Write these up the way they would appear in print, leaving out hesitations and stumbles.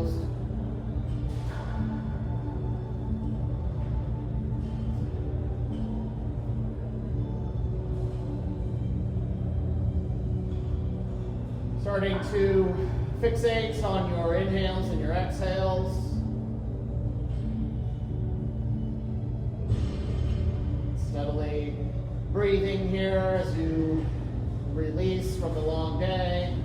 heels. Starting to fixate on your inhales and your exhales. Steadily breathing here as you release from the long day.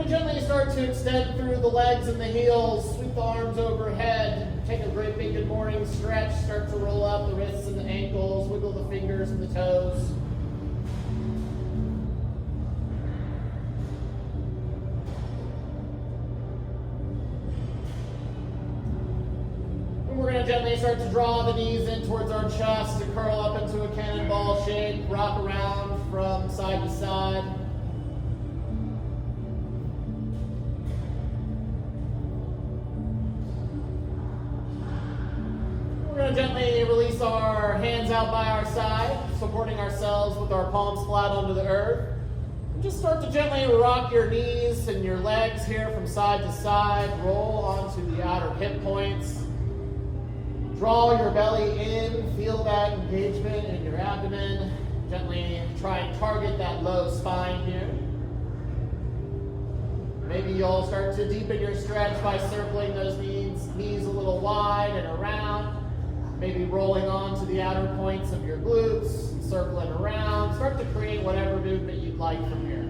Gently start to extend through the legs and the heels, sweep the arms overhead, take a great big good morning stretch, start to roll up the wrists and the ankles, wiggle the fingers and the toes. And we're going to gently start to draw the knees in towards our chest to curl up into a cannonball shape, rock around from side to side. Gently release our hands out by our side, supporting ourselves with our palms flat onto the earth. And just start to gently rock your knees and your legs here from side to side. Roll onto the outer hip points. Draw your belly in. Feel that engagement in your abdomen. Gently try and target that low spine here. Maybe you'll start to deepen your stretch by circling those knees a little wide and around. Maybe rolling on to the outer points of your glutes, and circling around. Start to create whatever movement you'd like from here.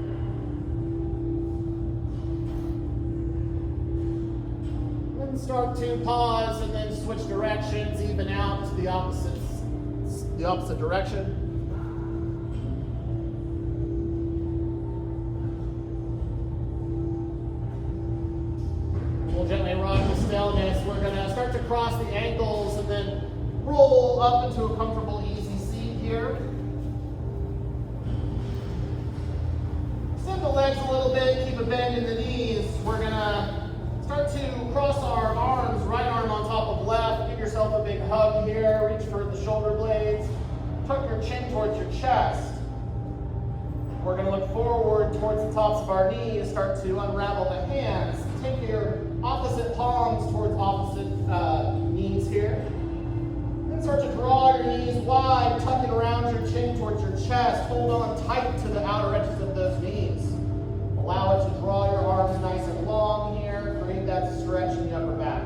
Then start to pause and then switch directions, even out to the opposite direction. We'll gently rock the stillness. We're going to start to cross the ankles and then roll up into a comfortable, easy seat here. Extend the legs a little bit, keep a bend in the knees. We're gonna start to cross our arms, right arm on top of left. Give yourself a big hug here, reach for the shoulder blades. Tuck your chin towards your chest. We're gonna look forward towards the tops of our knees, start to unravel the hands. Take your opposite palms towards opposite knees here. Start to draw your knees wide, tucking around your chin towards your chest. Hold on tight to the outer edges of those knees. Allow it to draw your arms nice and long here. Create that stretch in the upper back.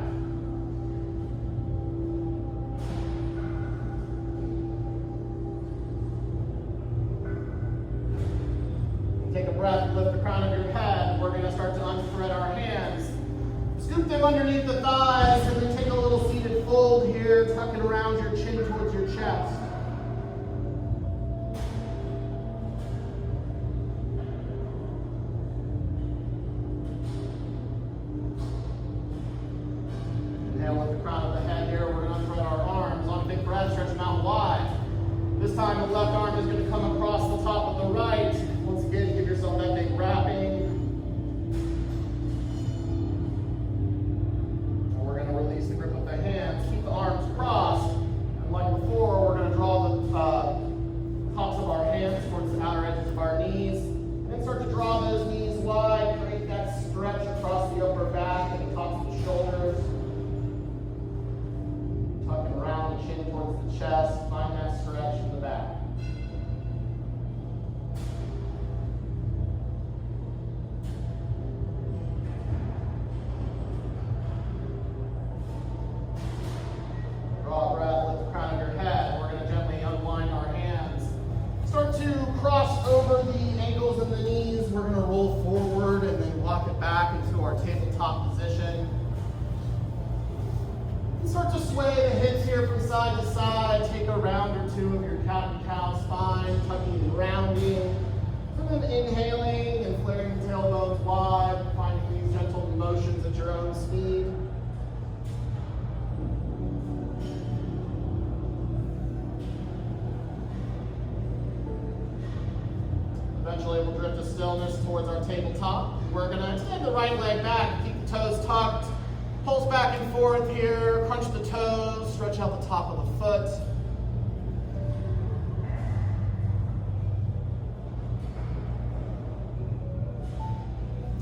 Take a breath, lift the crown of your head. We're going to start to unthread our hands. Scoop them underneath the thighs and then take a little seated fold here, tucking around your chin towards your chest. Inhale with the crown of the head here. We're going to unthread our arms. On a big breath, stretch them out wide. This time the left arm is going to come across the top of the right. Once again, give yourself that big wrapping. Release the grip of the hands, keep the arms crossed, and like before, we're going to draw the tops of our hands towards the outer edges of our knees, and then start to draw those knees wide, create that stretch across the upper back and the tops of the shoulders, tucking around the chin towards the chest, find that stretch in the back. Draw a breath, lift the crown of your head. We're going to gently unwind our hands. Start to cross over the ankles and the knees. We're going to roll forward and then walk it back into our tabletop position. And start to sway the hips here from side to side. Take a round or two of your cat and cow spine, tucking and rounding. And then inhaling and flaring the tailbones wide, finding these gentle motions at your own speed. Eventually we'll drift to stillness towards our tabletop. We're going to extend the right leg back, keep the toes tucked, pulse back and forth here, crunch the toes, stretch out the top of the foot.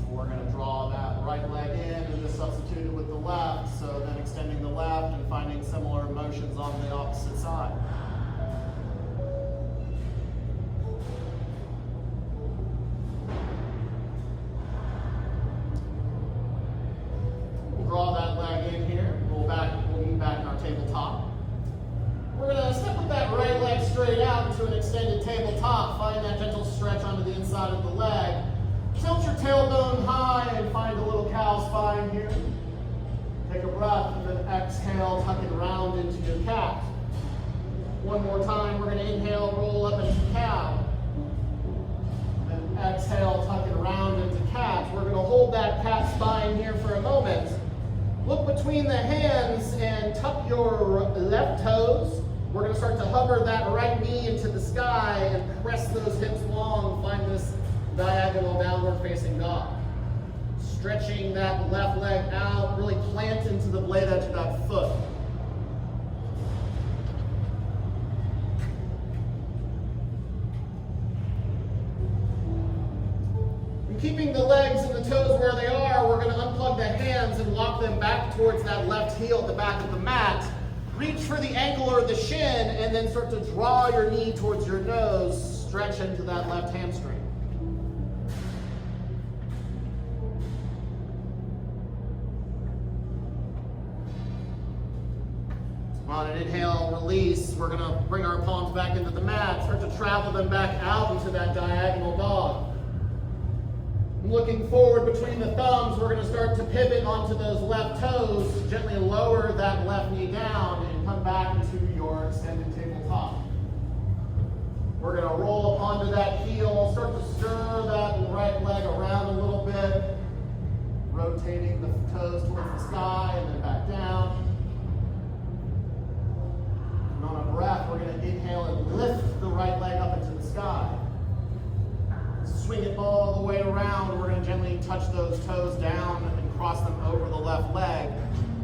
We're going to draw that right leg in and just substitute it with the left, so then extending the left and finding similar motions on the opposite side. Draw that leg in here. We'll meet back in our tabletop. We're going to step with that right leg straight out into an extended tabletop. Find that gentle stretch onto the inside of the leg. Tilt your tailbone high and find a little cow spine here. Take a breath and then exhale, tuck it round into your cat. One more time, we're going to inhale, roll up into cow. Then exhale, tuck it around into cat. We're going to hold that cat spine here for a moment. Look between the hands and tuck your left toes. We're going to start to hover that right knee into the sky and press those hips long. Find this diagonal downward facing dog. Stretching that left leg out, really plant into the blade edge of that foot. Keeping the legs and the toes where they are, we're going to unplug the hands and walk them back towards that left heel at the back of the mat. Reach for the ankle or the shin and then start to draw your knee towards your nose. Stretch into that left hamstring. On an inhale, release, we're going to bring our palms back into the mat. Start to travel them back out into that diagonal dog. Looking forward between the thumbs, we're going to start to pivot onto those left toes. Gently lower that left knee down and come back into your extended tabletop. We're going to roll up onto that heel, start to stir that right leg around a little bit, rotating the toes towards the sky and then back down. And on a breath, we're going to inhale and lift the right leg up into the sky. Swing it all the way around. We're going to gently touch those toes down and cross them over the left leg.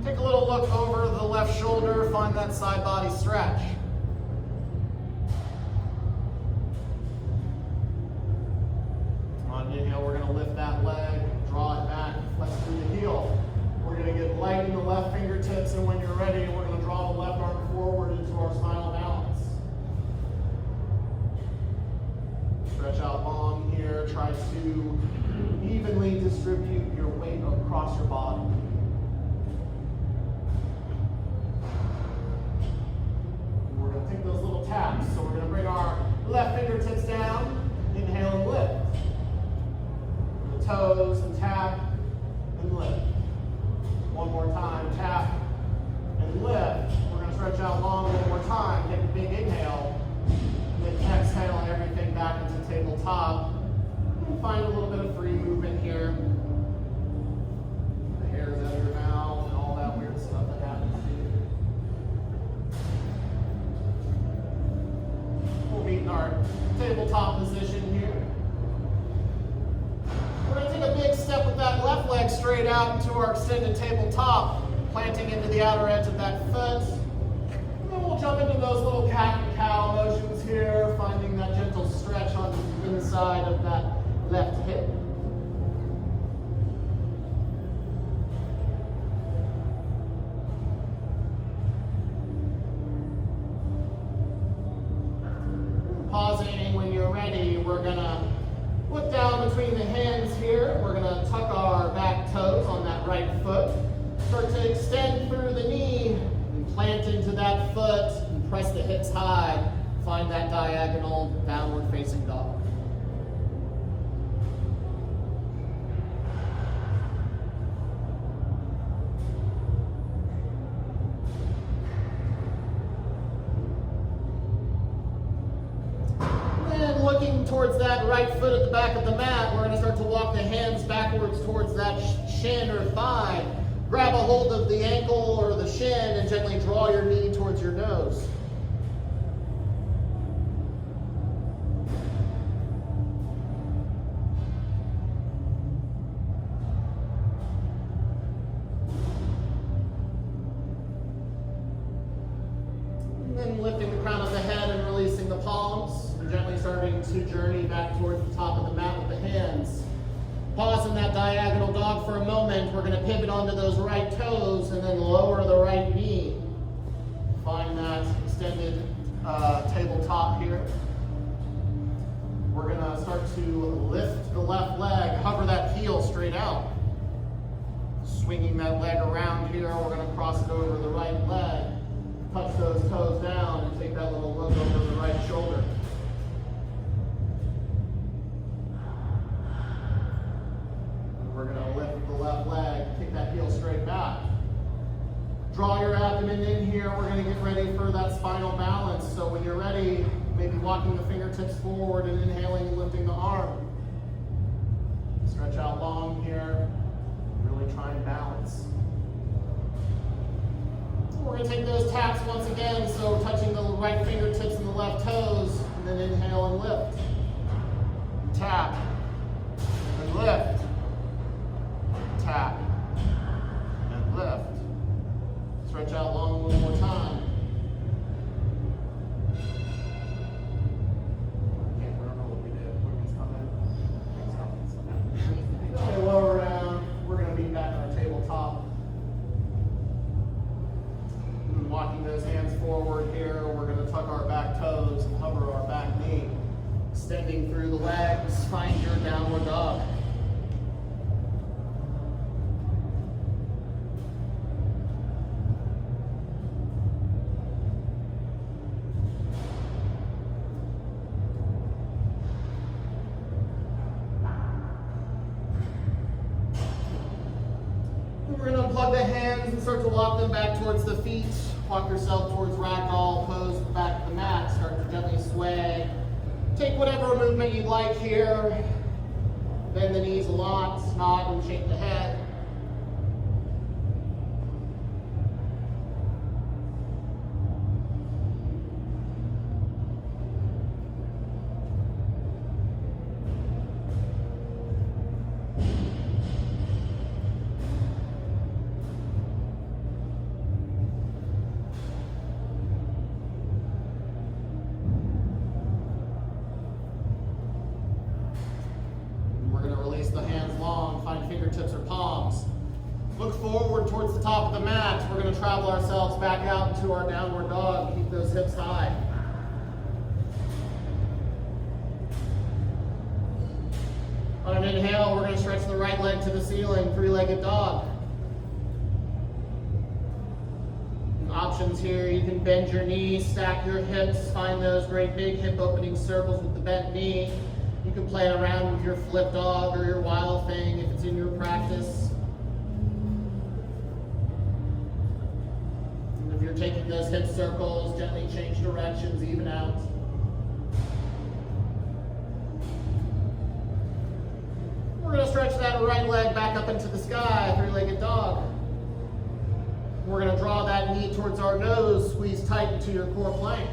Take a little look over the left shoulder. Find that side body stretch. On an inhale, we're going to lift that leg, draw it back, flex through the heel. We're going to get light in the left fingertips, and when you're ready, we're going to draw the left arm forward into our spinal balance. Stretch out long here. Try to evenly distribute your weight across your body. We're going to take those little taps. So we're going to bring our left fingertips down, inhale and lift. The toes and tap and lift. One more time, tap and lift. We're going to stretch out long one more time. Take a big inhale. And then exhale everything back into tabletop. And find a little bit of free movement here. The hairs out of your mouth and all that weird stuff that happens to you. We'll meet in our tabletop position here. We're going to take a big step with that left leg straight out into our extended tabletop, planting into the outer edge of that foot. And then we'll jump into those little cat and cow motions here, finding that gentle stretch on the inside of that left hip. Pausing when you're ready, we're going to look down between the hands here. We're going to tuck our back toes on that right foot. Start to extend through the knee and plant into that foot and press the hips high. Find that diagonal downward facing dog. And looking towards that right foot at the back of the mat, we're going to start to walk the hands backwards towards that shin or thigh. Grab a hold of the ankle or the shin and gently draw your knee towards your nose. to journey back towards the top of the mat with the hands. Pause in that diagonal dog for a moment. We're going to pivot onto those right toes and then lower the right knee. Find that extended tabletop here. We're going to start to lift the left leg, hover that heel straight out. Swinging that leg around here, we're going to cross it over the right leg. Touch those toes down and take that little look over the right shoulder. We're going to lift the left leg, kick that heel straight back. Draw your abdomen in here. We're going to get ready for that spinal balance. So when you're ready, maybe walking the fingertips forward and inhaling and lifting the arm. Stretch out long here. Really try and balance. We're going to take those taps once again, so touching the right fingertips and the left toes, and then inhale and lift. Tap, and lift. Tap, and lift. Stretch out long one more time. Okay, I don't know what we did. Okay, lower down. We're going to be back on our tabletop. Walking those hands forward here, we're going to tuck our back toes and hover our back knee. Extending through the legs, find your downward dog. We're going to unplug the hands and start to walk them back towards the feet. Walk yourself towards ragdoll pose, back of the mat. Start to gently sway. Take whatever movement you'd like here. Bend the knees a lot, nod and shake the head. Fingertips or palms. Look forward towards the top of the mat. We're going to travel ourselves back out into our downward dog. Keep those hips high. On an inhale, we're going to stretch the right leg to the ceiling, three-legged dog. Options here, you can bend your knees, stack your hips, find those great big hip opening circles with the bent knee. You can play around with your flip dog or your wild thing if it's in your practice. And if you're taking those hip circles, gently change directions, even out. We're going to stretch that right leg back up into the sky, three-legged dog. We're going to draw that knee towards our nose, squeeze tight into your core plank.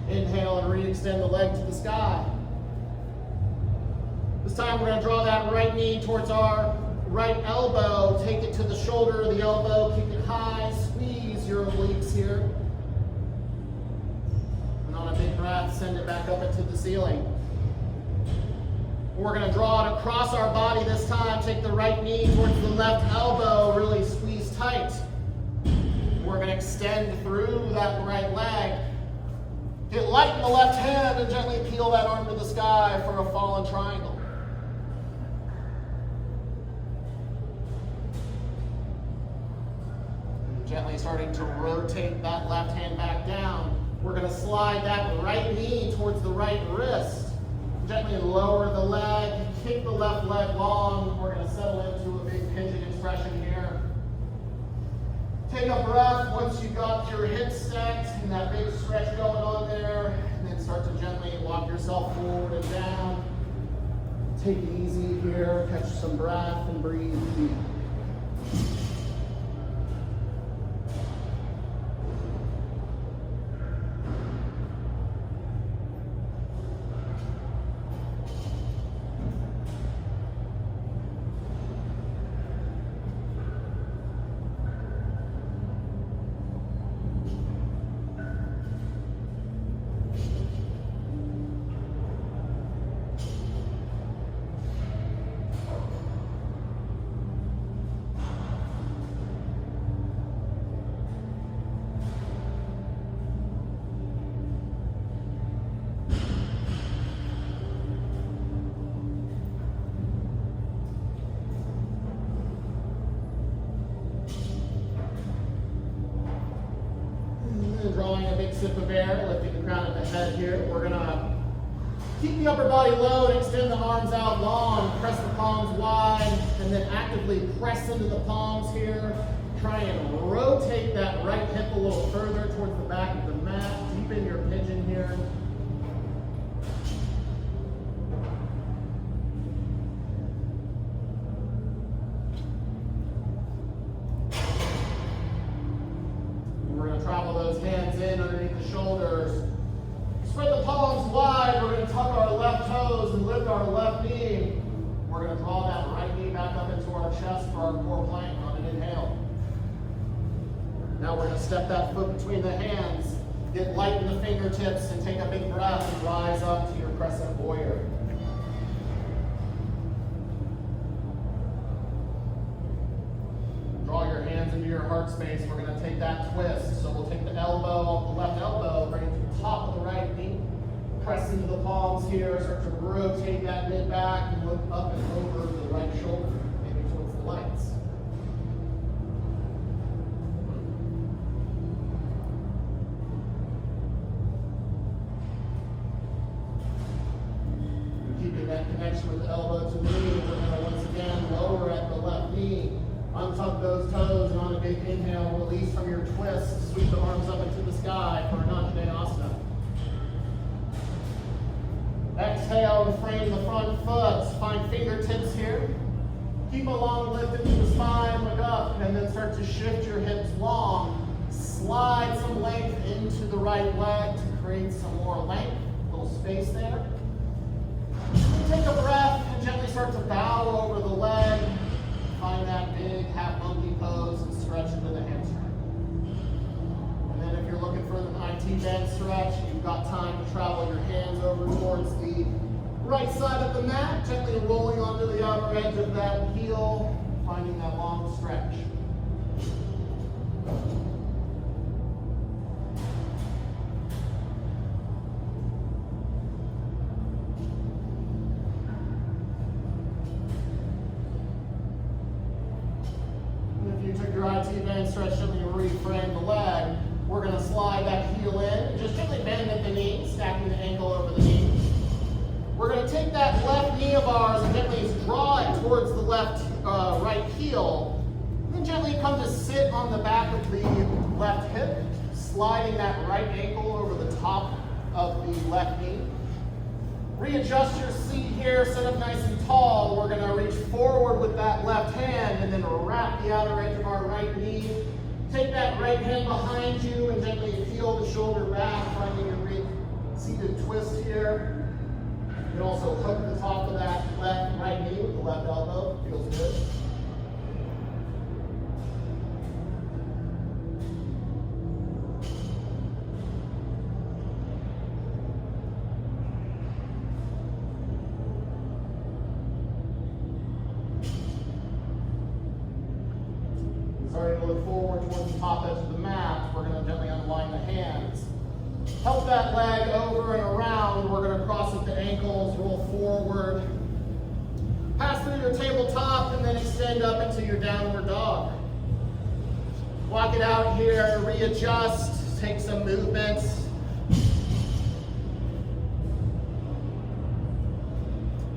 Inhale and re-extend the leg to the sky. This time we're going to draw that right knee towards our right elbow. Take it to the shoulder of the elbow. Kick it high. Squeeze your obliques here. And on a big breath, send it back up into the ceiling. We're going to draw it across our body this time. Take the right knee towards the left elbow. Really squeeze tight. We're going to extend through that right leg. Get light in the left hand and gently peel that arm to the sky for a fallen triangle. And gently starting to rotate that left hand back down. We're going to slide that right knee towards the right wrist. Gently lower the leg, kick the left leg long. We're going to settle into a big pigeon expression here. Take a breath once you've got your hips stacked and that big stretch going on there, and then start to gently walk yourself forward and down. Take it easy here, catch some breath and breathe deep. sip of air, lifting the crown of the head here. We're gonna keep the upper body low and extend the arms out long. Press the palms wide and then actively press into the palms here. Try and rotate that right hip a little further towards the back of the mat. Deepen your pigeon here. We're going to travel those hands in underneath the shoulders. Spread the palms wide. We're going to tuck our left toes and lift our left knee. We're going to draw that right knee back up into our chest for our core plank on an inhale. Now we're going to step that foot between the hands, get light in the fingertips, and take a big breath and rise up to your crescent warrior. Draw your hands into your heart space. We're going to take that twist. So we'll take the elbow, the left elbow, bring it to the top of the right knee. Press into the palms here. Start to rotate that mid back and look up and over the right shoulder, maybe towards the lights. Keeping that connection with the elbow to the knee, we're going to once again lower at the left knee. Untuck those toes, and on a big inhale, release from your twist. Sweep the arms up into the sky for an Anjaneyasana. Exhale and frame the front foot. Find fingertips here. Keep a long lift into the spine, look up, and then start to shift your hips long. Slide some length into the right leg to create some more length, a little space there. Take a breath and gently start to bow over the leg. Find that big half monkey pose and stretch into the hamstring. And then if you're looking for an IT bend stretch, you've got time to travel your hands over towards the right side of the mat, gently rolling onto the outer edge of that heel, finding that long stretch. Your IT band stretch, gently reframe the leg. We're going to slide that heel in. Just gently bend at the knee, stacking the ankle over the knee. We're going to take that left knee of ours and gently draw it towards the right heel. And then gently come to sit on the back of the left hip, sliding that right ankle over the top of the left knee. Readjust your seat here, sit up nice and tall. We're going to reach forward with that left hand and then wrap the outer edge of our right knee. Take that right hand behind you and gently peel the shoulder back, finding a great seated twist here. You can also hook the top of that right knee with the left elbow. Feels good. Starting to look forward towards the top edge of the mat, we're going to gently unwind the hands. Help that leg over and around. We're going to cross at the ankles, roll forward. Pass through your tabletop and then extend up into your downward dog. Walk it out here, readjust, take some movements.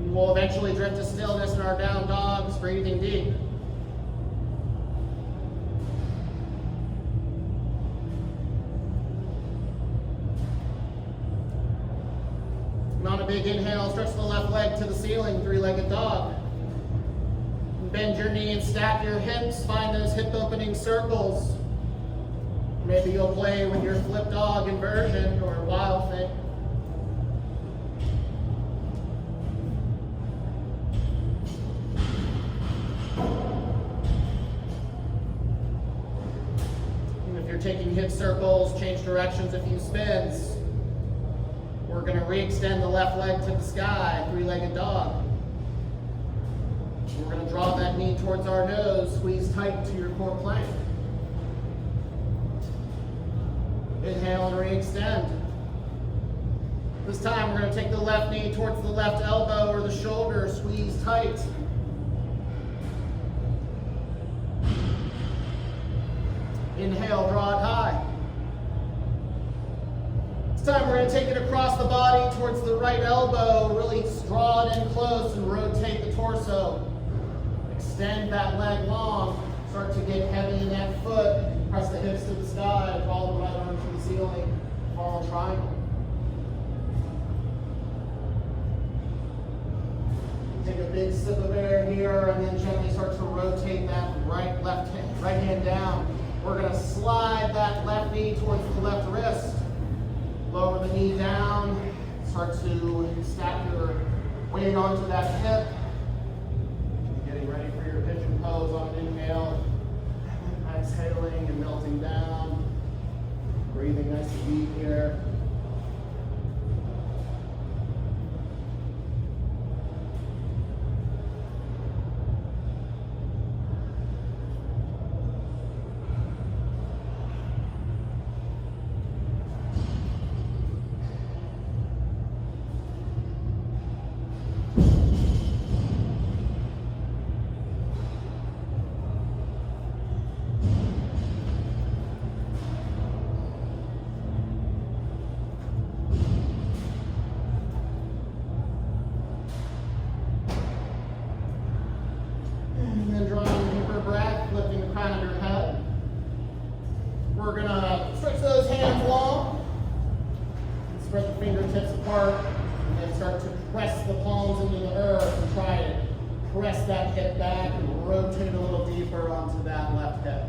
We'll eventually drift to stillness in our down dogs, breathing deep. On a big inhale, stretch the left leg to the ceiling, three-legged dog. Bend your knee and stack your hips, find those hip opening circles. Maybe you'll play with your flip dog inversion or wild thing. And if you're taking hip circles, change directions a few spins. We're going to re-extend the left leg to the sky, three-legged dog. We're going to draw that knee towards our nose, squeeze tight to your core plank. Inhale and re-extend. This time we're going to take the left knee towards the left elbow or the shoulder, squeeze tight. Inhale, draw it high. This time we're going to take it across the body towards the right elbow. Really draw it in close and rotate the torso. Extend that leg long. Start to get heavy in that foot. Press the hips to the sky. Draw the right arm to the ceiling. Fall in triangle. Take a big sip of air here and then gently start to rotate that right hand down. We're going to slide that left knee towards the left wrist. Lower the knee down. Start to stack your weight onto that hip. Getting ready for your pigeon pose on an inhale. Exhaling and melting down. Breathing nice and deep here. We're going to stretch those hands long, spread the fingertips apart, and then start to press the palms into the earth and try to press that hip back and rotate a little deeper onto that left hip.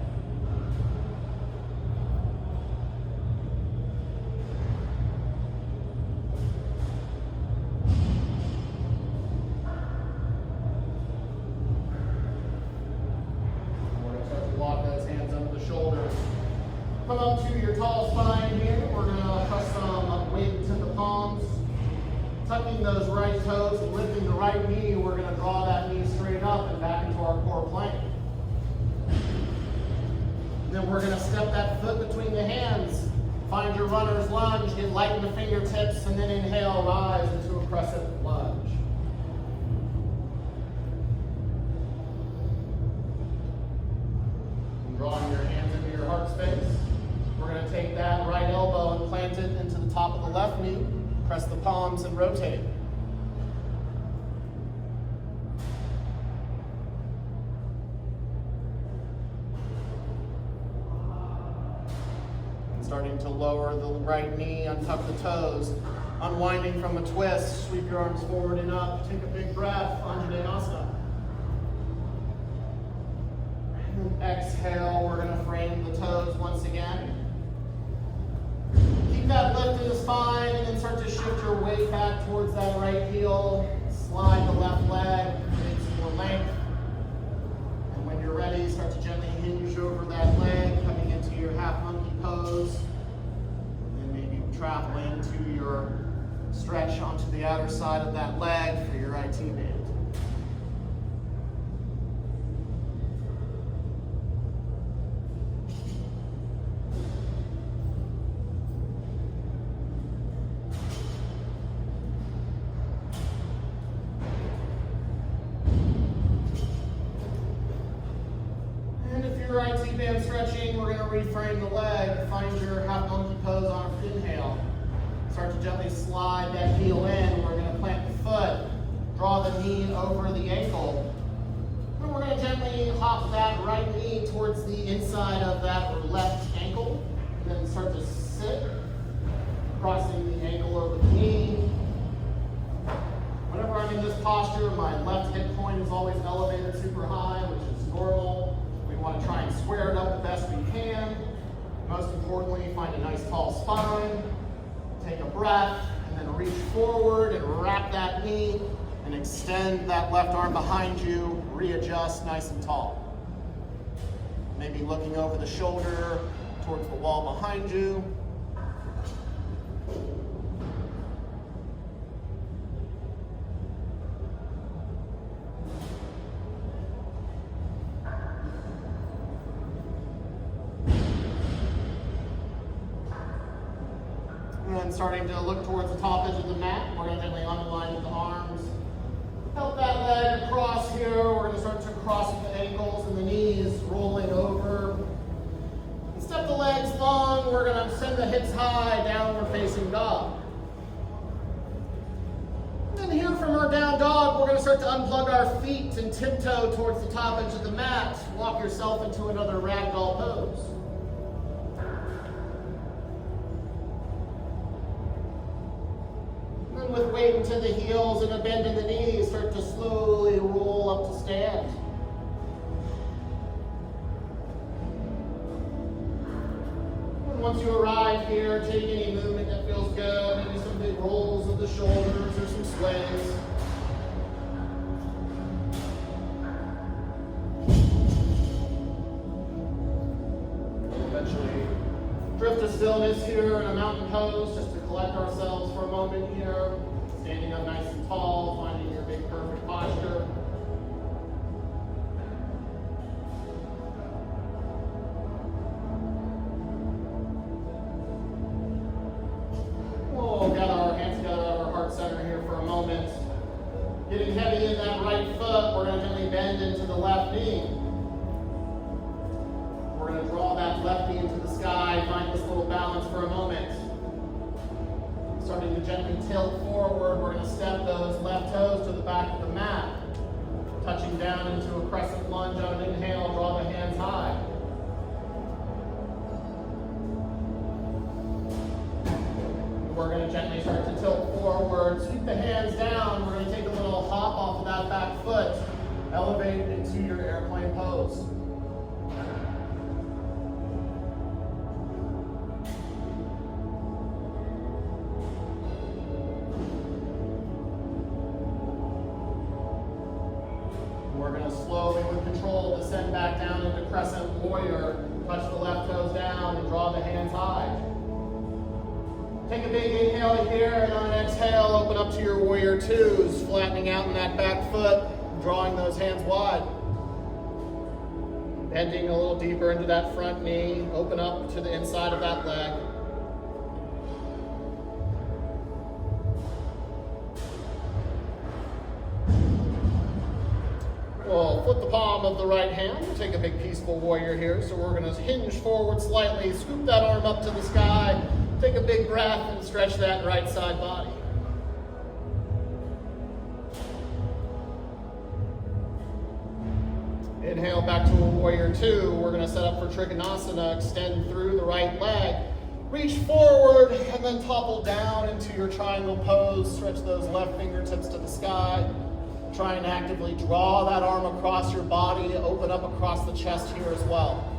Come up to your tall spine here. We're going to press some weight to the palms. Tucking those right toes and lifting the right knee, we're going to draw that knee straight up and back into our core plank. Then we're going to step that foot between the hands. Find your runner's lunge, get light in the fingertips, and then inhale, rise into a crescent lunge. And drawing your hands into your heart space. We're going to take that right elbow and plant it into the top of the left knee. Press the palms and rotate. And starting to lower the right knee, untuck the toes. Unwinding from a twist, sweep your arms forward and up. Take a big breath, Anjaneyasana. And exhale, we're going to frame the toes once again. Keep that lift in the spine and then start to shift your weight back towards that right heel. Slide the left leg, create some more length. And when you're ready, start to gently hinge over that leg, coming into your half monkey pose. And then maybe traveling to your stretch onto the outer side of that leg for your IT band. IT band stretching, we're going to reframe the leg. Find your half monkey pose on an inhale. Start to gently slide that heel in. We're going to plant the foot, draw the knee over the ankle. And we're going to gently hop that right knee towards the inside of that left ankle. And then start to sit, crossing the ankle over the knee. Whenever I'm in this posture, my left hip point is always elevated super high, which is normal. We want to try and square it up the best we can. Most importantly, find a nice tall spine. Take a breath, and then reach forward and wrap that knee, and extend that left arm behind you. Readjust nice and tall. Maybe looking over the shoulder towards the wall behind you. And starting to look towards the top edge of the mat. We're going to gently unalign with the arms. Help that leg across here. We're going to start to cross the ankles and the knees, rolling over. And Step the legs long. We're going to send the hips high, downward facing dog. And then here from our down dog, we're going to start to unplug our feet and tiptoe towards the top edge of the mat. Walk yourself into another ragdoll pose. And with weight into the heels and a bend in the knees, start to slowly roll up to stand. And once you arrive here, take any movement that feels good, maybe some big rolls of the shoulders or some sways. Eventually drift to stillness here in a mountain pose, just to collect ourselves for a moment here. Standing up nice and tall, finding your big perfect posture. We'll gather our hands together at our heart center here for a moment. Getting heavy in that right foot, we're going to gently bend into the left knee. We're going to draw that left knee into the sky, find this little balance for a moment. Starting to gently tilt forward, we're going to step those left toes to the back of the mat. Touching down into a crescent lunge on an inhale, draw the hands high. We're going to gently start to tilt forward, sweep the hands down. We're going to take a little hop off of that back foot, elevate it into your airplane pose. We're going to slowly, with control, descend back down into crescent warrior. Touch the left toes down and draw the hands high. Take a big inhale here, and on an exhale, open up to your warrior twos, flattening out in that back foot, drawing those hands wide. Bending a little deeper into that front knee, open up to the inside of that leg. We'll flip the palm of the right hand. We'll take a big peaceful warrior here. So we're going to hinge forward slightly, scoop that arm up to the sky, take a big breath, and stretch that right side body. Inhale back to a warrior two. We're going to set up for Trikonasana. Extend through the right leg. Reach forward and then topple down into your triangle pose. Stretch those left fingertips to the sky. Try and actively draw that arm across your body, open up across the chest here as well.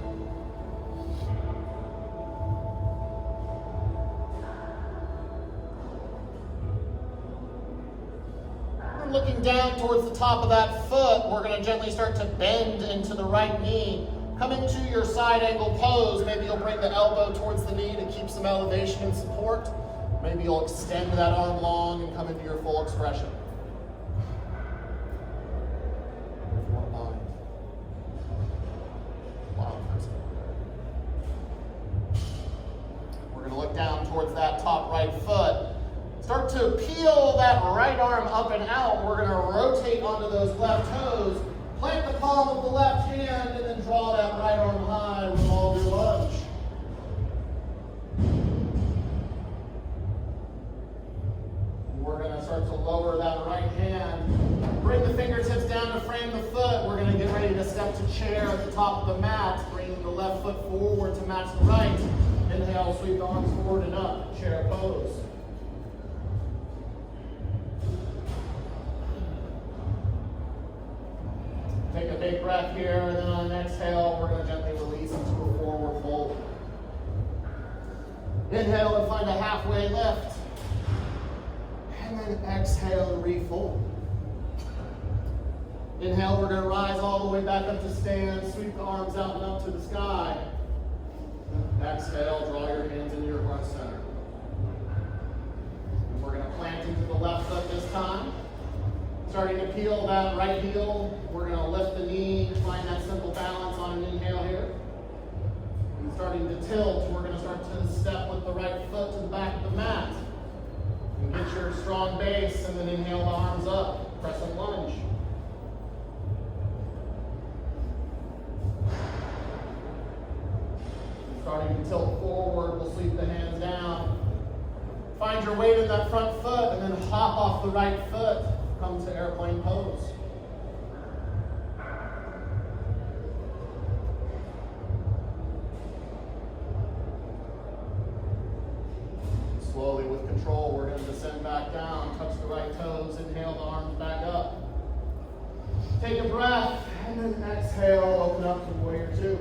And looking down towards the top of that foot, we're going to gently start to bend into the right knee. Come into your side angle pose. Maybe you'll bring the elbow towards the knee to keep some elevation and support. Maybe you'll extend that arm long and come into your full expression. We're going to look down towards that top right foot. Start to peel that right arm up and out. We're going to rotate onto those left toes. Plant the palm of the left hand and then draw that right arm high with all your lunge. We're going to start to lower that right hand. Bring the fingertips down to frame the foot. We're going to get ready to step to chair at the top of the mat. Bring the left foot forward to match the right. Inhale, sweep the arms forward and up. Chair pose. Take a big breath here, and then on an exhale, we're going to gently release into a forward fold. Inhale and find a halfway lift. And then exhale and refold. Inhale, we're going to rise all the way back up to stand. Sweep the arms out and up to the sky. Exhale, draw your hands into your heart center. And we're going to plant into the left foot this time. Starting to peel that right heel. We're going to lift the knee, find that simple balance on an inhale here. And starting to tilt, we're going to start to step with the right foot to the back of the mat. And get your strong base, and then inhale the arms up. Crescent lunge. Starting tilt forward, we'll sweep the hands down. Find your weight in that front foot and then hop off the right foot. Come to airplane pose. Slowly with control, we're going to descend back down, touch the right toes, inhale the arms back up. Take a breath, and then exhale, open up to warrior two.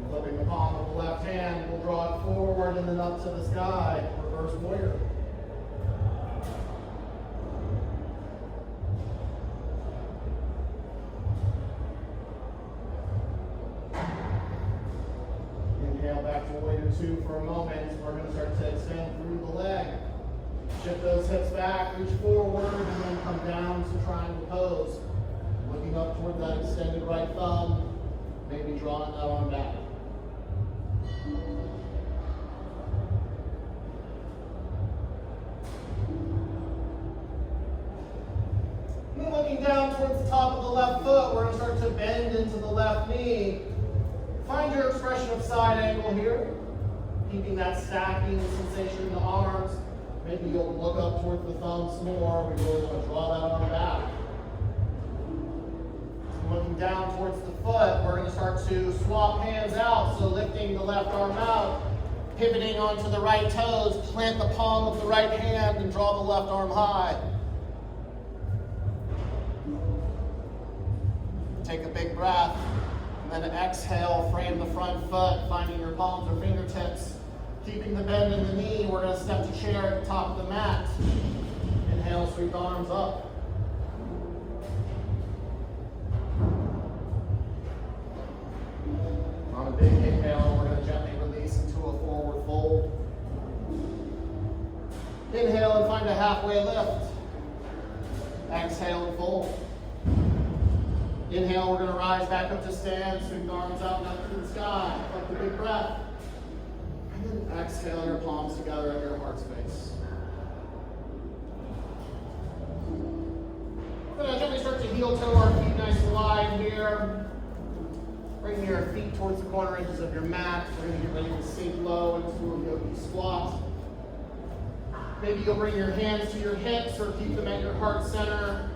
Flipping the palm of the left hand, we'll draw it forward and then up to the sky, reverse warrior. Inhale back to warrior two for a moment. We're going to start to extend through the leg. Shift those hips back, reach forward, and then come down to triangle pose. Looking up toward that extended right thumb, maybe drawing that arm back. And then looking down towards the top of the left foot, we're going to start to bend into the left knee. Find your expression of side angle here, keeping that stacking sensation in the arms. Maybe you'll look up towards the thumb some more. We really want to draw that arm back. So looking down towards the foot, we're going to start to swap hands out. So lifting the left arm out, pivoting onto the right toes, plant the palm of the right hand and draw the left arm high. Take a big breath. And then exhale, frame the front foot, finding your palms or fingertips. Keeping the bend in the knee, we're going to step to chair at the top of the mat. Inhale, sweep the arms up. On a big inhale, we're going to gently release into a forward fold. Inhale and find a halfway lift. Exhale and fold. Inhale, we're going to rise back up to stand, sweep the arms out and up to the sky. Take a big breath. And then exhale your palms together at your heart space. We're going to gently start to heel toe our feet nice and wide here. Bring your feet towards the corner edges of your mat. We're going to get ready to sink low into a yogi squat. Maybe you'll bring your hands to your hips or keep them at your heart center.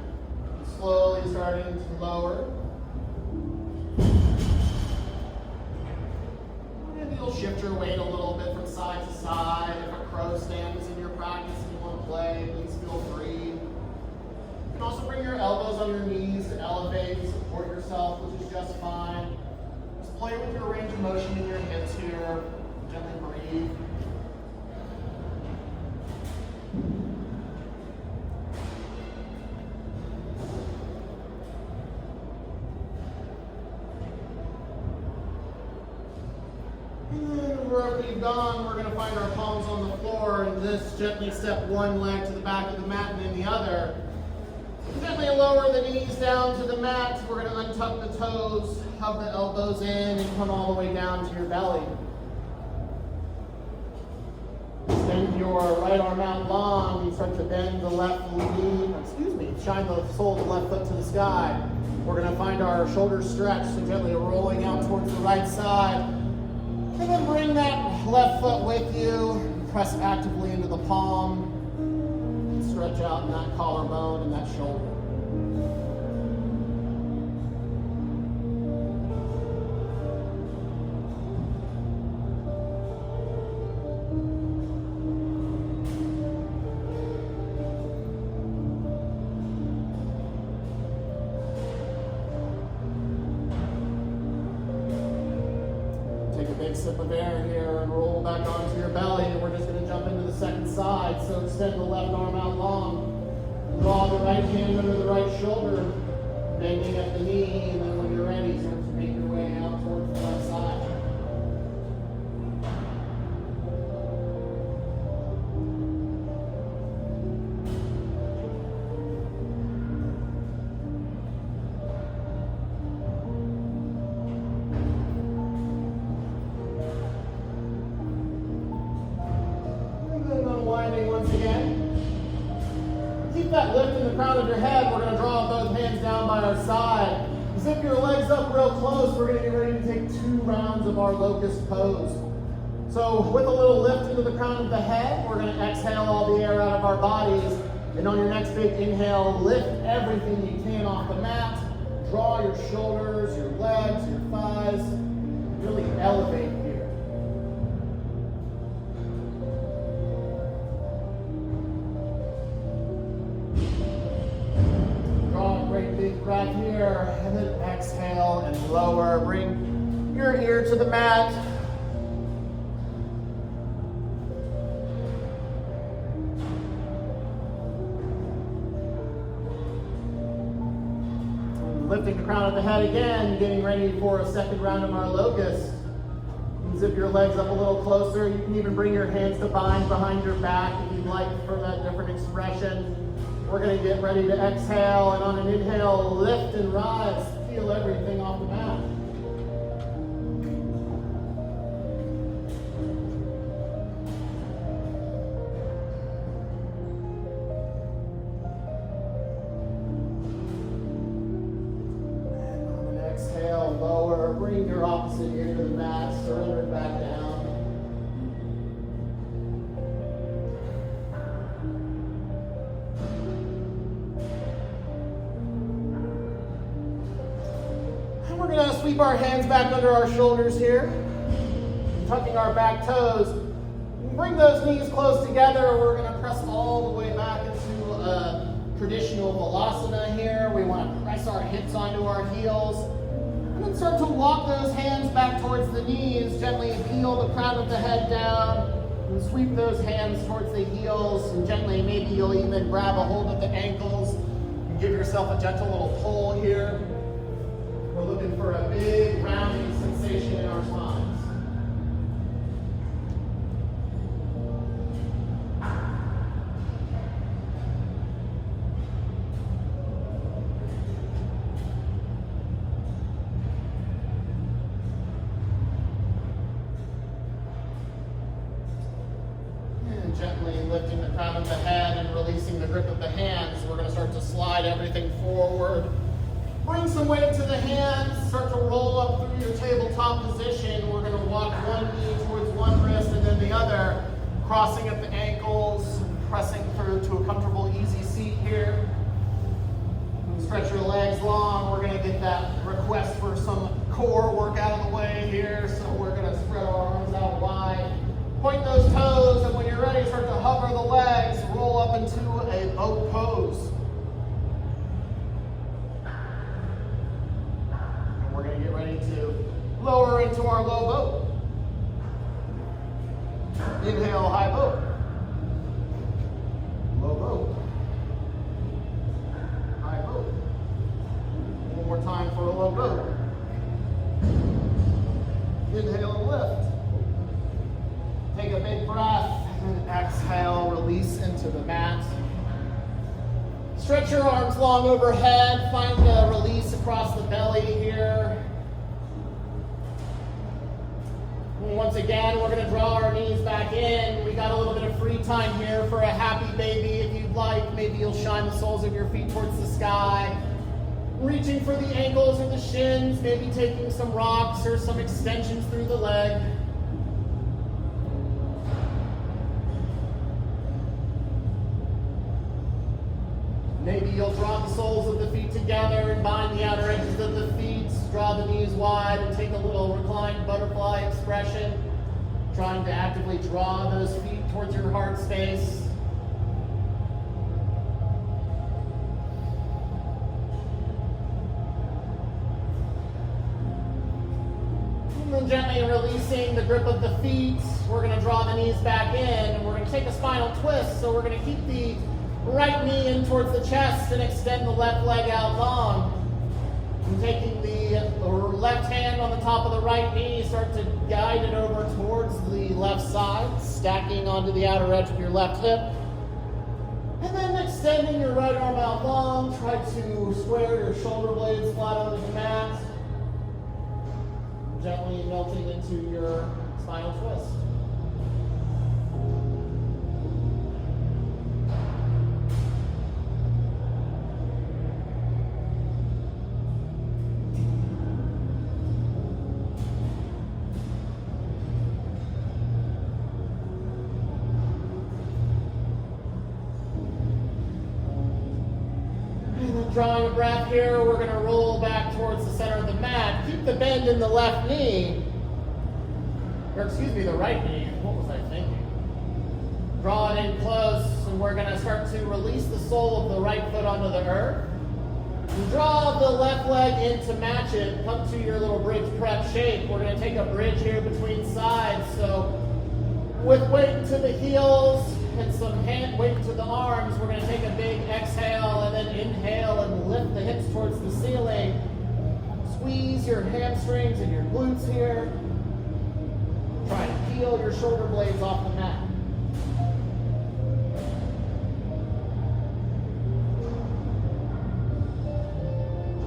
Slowly starting to lower. Maybe you'll shift your weight a little bit from side to side. If a crow stand is in your practice and you want to play, please feel free. You can also bring your elbows on your knees to elevate and support yourself, which is just fine. Just play with your range of motion in your hips here. Gently breathe. Wherever you've gone, we're going to find our palms on the floor and just gently step one leg to the back of the mat and then the other. Gently lower the knees down to the mat. We're going to untuck the toes, hug the elbows in, and come all the way down to your belly. Extend your right arm out long. You start to bend the left knee, shine the sole of the left foot to the sky. We're going to find our shoulders stretched, so gently rolling out towards the right side. And then bring that left foot with you, press actively into the palm, and stretch out in that collarbone and that shoulder. Big sip of air here and roll back onto your belly, and we're just going to jump into the second side. So extend the left arm out long, draw the right hand under the right shoulder, bending at the knee, and then when you're ready, start to make your way out towards the left side. that lift in the crown of your head, we're going to draw both hands down by our side. Zip your legs up real close. We're going to get ready to take 2 rounds of our locust pose. So with a little lift into the crown of the head, we're going to exhale all the air out of our bodies. And on your next big inhale, lift everything you can off the mat. Draw your shoulders, your legs, your thighs. Really elevate here. Draw a great big breath here, and then exhale and lower. Bring your ear to the mat. Lifting the crown of the head again, getting ready for a second round of our locust. Zip your legs up a little closer. You can even bring your hands to bind behind your back if you'd like for that different expression. We're going to get ready to exhale, and on an inhale, lift and rise. Feel everything off the mat. Lower, bring your opposite ear to the mat, surrender it back down. And we're going to sweep our hands back under our shoulders here, tucking our back toes. Bring those knees close together. We're going to press all the way back into a traditional Balasana here. We want to press our hips onto our heels. And then start to walk those hands back towards the knees. Gently peel the crown of the head down and sweep those hands towards the heels. And gently, maybe you'll even grab a hold of the ankles and give yourself a gentle little pull here. We're looking for a big rounding sensation in our spines. Gently lifting the crown of the head and releasing the grip of the hands. We're going to start to slide everything forward. Bring some weight to the hands. Start to roll up through your tabletop position. We're going to walk one knee towards one wrist and then the other, crossing at the ankles, pressing through to a comfortable, easy seat here. Stretch your legs long. We're going to get that request for some core work out of the way here. So we're going to spread our arms out wide. Point those toes, and when you're ready, start to hover the legs, roll up into a boat pose. And we're going to get ready to lower into our low boat. Inhale, high boat. Low boat. High boat. One more time for a low boat. Inhale and lift. Take a big breath and exhale, release into the mat. Stretch your arms long overhead, find a release across the belly here. And once again, we're going to draw our knees back in. We got a little bit of free time here for a happy baby if you'd like. Maybe you'll shine the soles of your feet towards the sky. Reaching for the ankles or the shins, maybe taking some rocks or some extensions through the leg. Maybe you'll draw the soles of the feet together and bind the outer edges of the feet. Draw the knees wide and take a little reclined butterfly expression. Trying to actively draw those feet towards your heart space. And then gently releasing the grip of the feet. We're going to draw the knees back in and we're going to take a spinal twist. So we're going to keep the right knee in towards the chest and extend the left leg out long. And taking the left hand on the top of the right knee, start to guide it over towards the left side, stacking onto the outer edge of your left hip. And then extending your right arm out long, try to square your shoulder blades flat onto the mat. Gently melting into your spinal twist. Drawing a breath here, we're going to roll back towards the center of the mat. Keep the bend in the left knee, or excuse me, the right knee. What was I thinking? Draw it in close, and we're going to start to release the sole of the right foot onto the earth. And draw the left leg in to match it. Come to your little bridge prep shape. We're going to take a bridge here between sides. So with weight to the heels and some hand weight to the arms, we're going to take a big exhale and then inhale and lift the hips towards the ceiling. Squeeze your hamstrings and your glutes here. Try to peel your shoulder blades off the mat.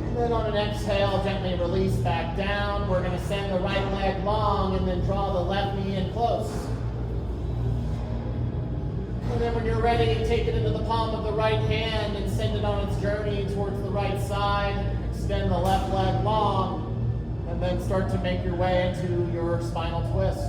And then on an exhale, gently release back down. We're going to send the right leg long and then draw the left knee in close. And then when you're ready, take it into the palm of the right hand and send it on its journey towards the right side. Extend the left leg long, and then start to make your way into your spinal twist.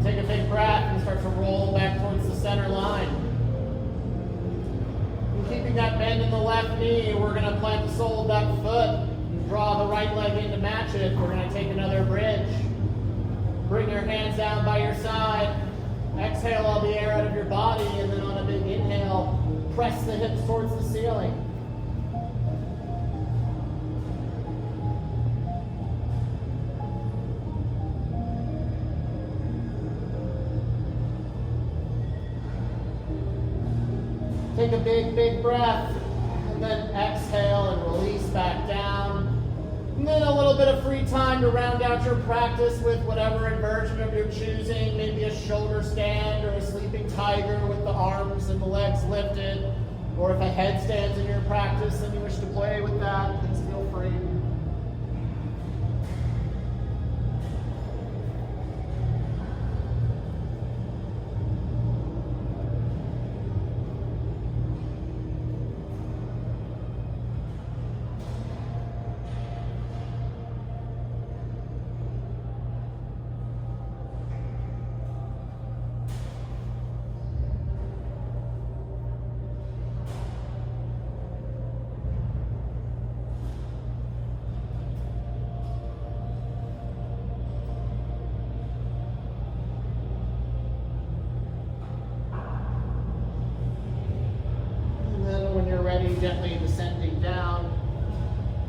Take a big breath and start to roll back towards the center line. And keeping that bend in the left knee, we're going to plant the sole of that foot and draw the right leg in to match it. We're going to take another bridge. Bring your hands down by your side. Exhale all the air out of your body, and then on a big inhale, press the hips towards the ceiling. Take a big, big breath, and then exhale and release back down. And then a little bit of free time to round out your practice with whatever inversion of your choosing, maybe a shoulder stand or a sleeping tiger with the arms and the legs lifted, or if a headstand's in your practice and you wish to play with that, please feel free. Gently descending down,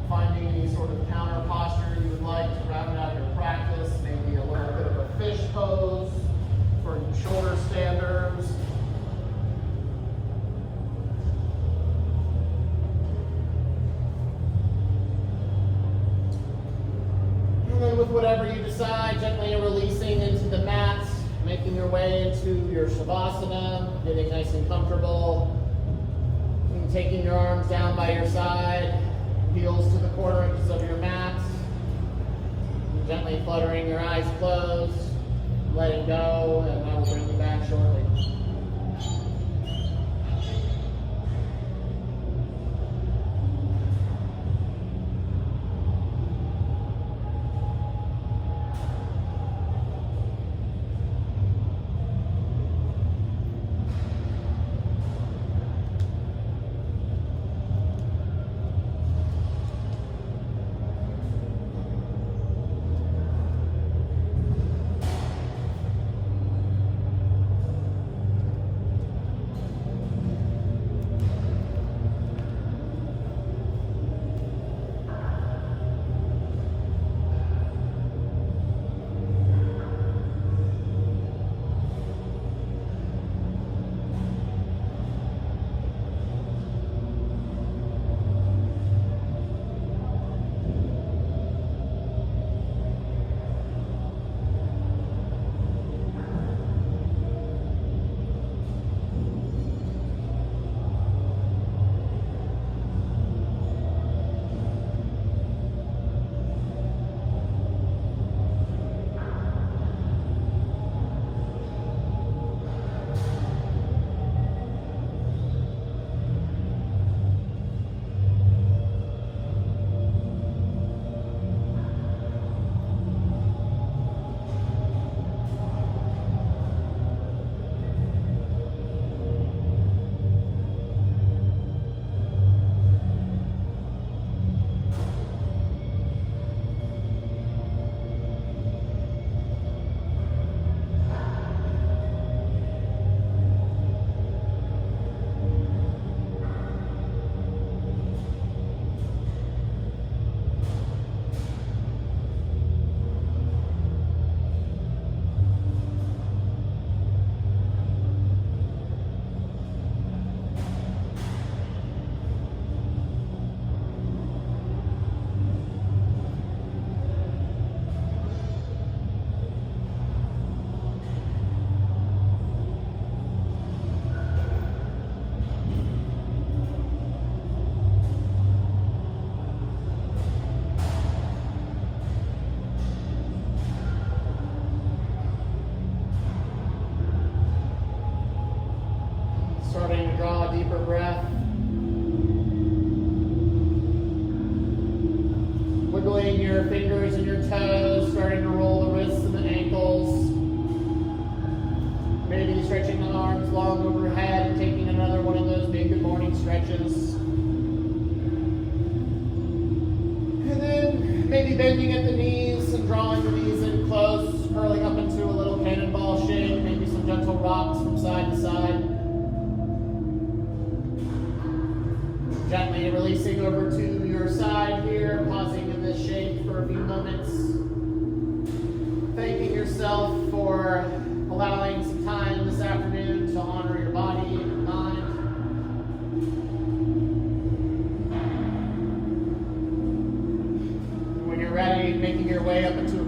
finding any sort of counter posture you would like to round out your practice, maybe a little bit of a fish pose for shoulder standers. And then with whatever you decide, gently releasing into the mat, making your way into your Shavasana, getting nice and comfortable. Taking your arms down by your side, heels to the quarter inches of your mat. Gently fluttering your eyes closed, letting go, and I will bring you back shortly. rolling your fingers and your toes, starting to roll the wrists and the ankles. Maybe stretching the arms long overhead and taking another one of those big good morning stretches. And then maybe bending at the knees and drawing the knees in close, curling up into a little cannonball shape, maybe some gentle rocks from side to side. Gently releasing over to your side here, pausing in this shape for a few moments. Thanking yourself for allowing some time this afternoon to honor your body and your mind. When you're ready, making your way up into